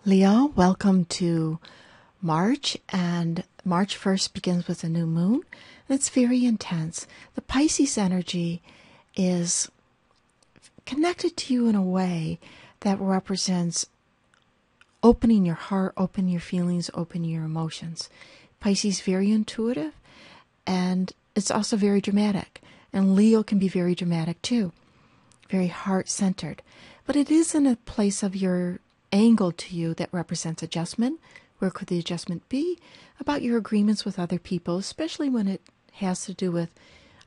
Leo, welcome to March, and March 1st begins with a new moon. It's very intense. The Pisces energy is connected to you in a way that represents opening your heart, opening your feelings, opening your emotions. Pisces very intuitive, and it's also very dramatic. And Leo can be very dramatic too, very heart-centered. But it is in a place of your angle to you that represents adjustment. Where could the adjustment be? About your agreements with other people, especially when it has to do with,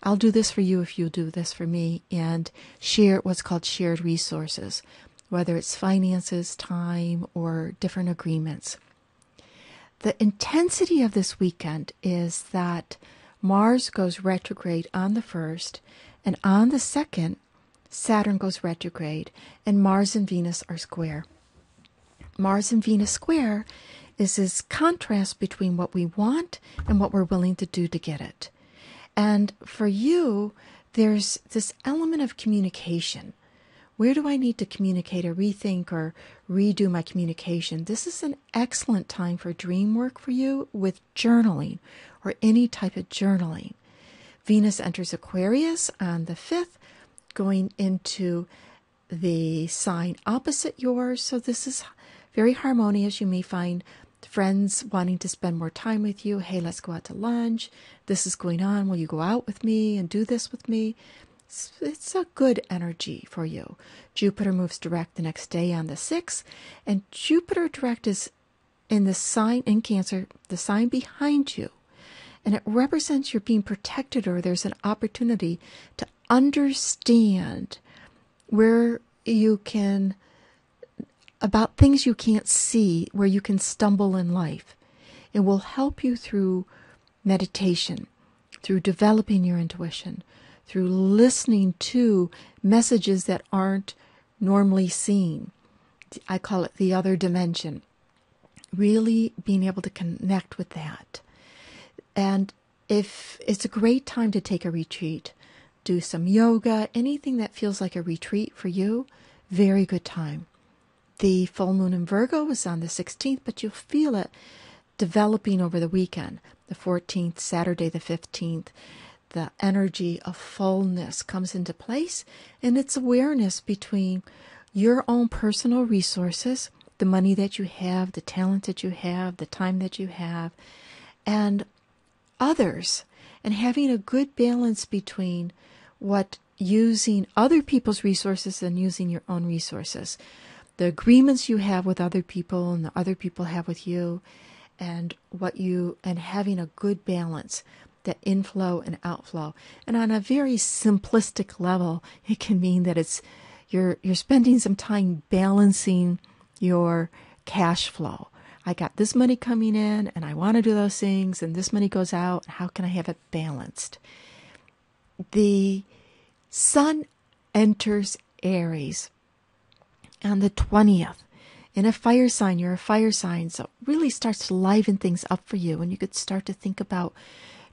I'll do this for you if you do this for me, and share what's called shared resources, whether it's finances, time, or different agreements. The intensity of this weekend is that Mars goes retrograde on the 1st, and on the 2nd, Saturn goes retrograde, and Mars and Venus are square. Mars and Venus square is this contrast between what we want and what we're willing to do to get it. And for you, there's this element of communication. Where do I need to communicate or rethink or redo my communication? This is an excellent time for dream work for you with journaling or any type of journaling. Venus enters Aquarius on the 5th, going into the sign opposite yours. So this is very harmonious. You may find friends wanting to spend more time with you. Hey, let's go out to lunch. This is going on. Will you go out with me and do this with me? It's a good energy for you. Jupiter moves direct the next day on the 6th. And Jupiter direct is in the sign in Cancer, the sign behind you. And it represents you're being protected, or there's an opportunity to understand where you can, about things you can't see, where you can stumble in life. It will help you through meditation, through developing your intuition, through listening to messages that aren't normally seen. I call it the other dimension. Really being able to connect with that. And if it's a great time to take a retreat, do some yoga, anything that feels like a retreat for you, very good time. The full moon in Virgo is on the 16th, but you'll feel it developing over the weekend. The 14th, Saturday the 15th, the energy of fullness comes into place, and it's awareness between your own personal resources, the money that you have, the talent that you have, the time that you have, and others, and having a good balance between what using other people's resources and using your own resources. The agreements you have with other people and the other people have with you, and having a good balance, the inflow and outflow. And on a very simplistic level, it can mean that you're spending some time balancing your cash flow. I got this money coming in and I want to do those things, and this money goes out. How can I have it balanced? The Sun enters Aries on the 20th. In a fire sign, you're a fire sign, so it really starts to liven things up for you, and you could start to think about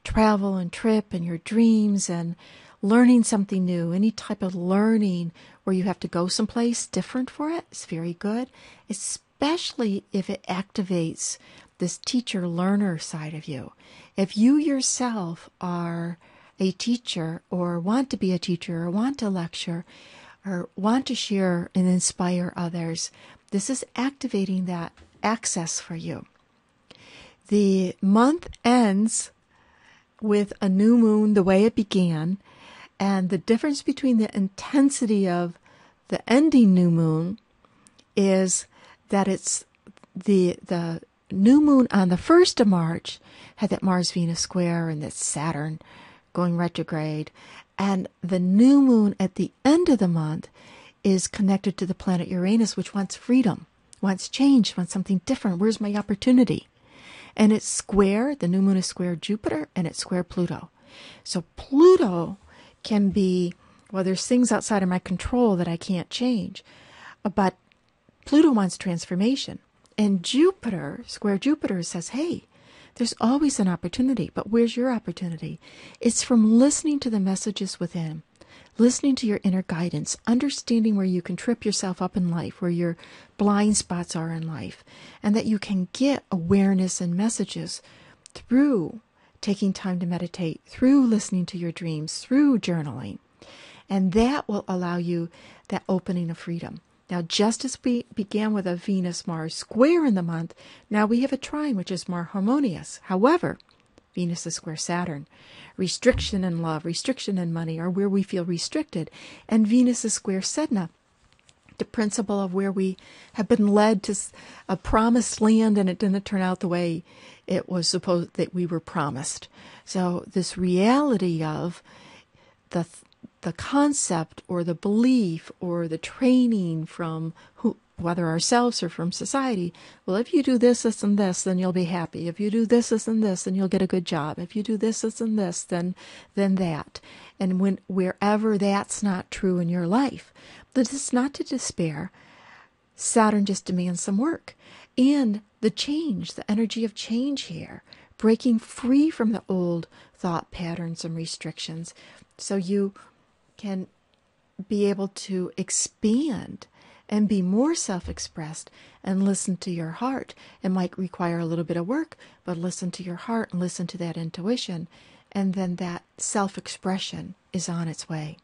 travel and trip and your dreams and learning something new. Any type of learning where you have to go someplace different for it is very good, especially if it activates this teacher-learner side of you. If you yourself are a teacher, or want to be a teacher, or want to lecture, or want to share and inspire others, this is activating that access for you. The month ends with a new moon the way it began, and the difference between the intensity of the ending new moon is that it's the new moon on the 1st of March had that Mars-Venus square and that Saturn going retrograde, and the new moon at the end of the month is connected to the planet Uranus, which wants freedom, wants change, wants something different. Where's my opportunity? And it's square, the new moon is square Jupiter, and it's square Pluto. So Pluto can be, well, there's things outside of my control that I can't change, but Pluto wants transformation. And Jupiter, square Jupiter, says, hey, there's always an opportunity, but where's your opportunity? It's from listening to the messages within, listening to your inner guidance, understanding where you can trip yourself up in life, where your blind spots are in life, and that you can get awareness and messages through taking time to meditate, through listening to your dreams, through journaling. And that will allow you that opening of freedom. Now, just as we began with a Venus-Mars square in the month, now we have a trine, which is more harmonious. However, Venus is square Saturn. Restriction in love, restriction in money are where we feel restricted. And Venus is square Sedna, the principle of where we have been led to a promised land and it didn't turn out the way it was supposed that we were promised. So this reality of the concept or the belief or the training from whether ourselves or from society, well, if you do this, this, and this, then you'll be happy. If you do this, this, and this, then you'll get a good job. If you do this, this, and this, then that. And wherever that's not true in your life, that it's not to despair. Saturn just demands some work. And the change, the energy of change here, breaking free from the old thought patterns and restrictions, so you can be able to expand and be more self-expressed and listen to your heart. It might require a little bit of work, but listen to your heart and listen to that intuition, and then that self-expression is on its way.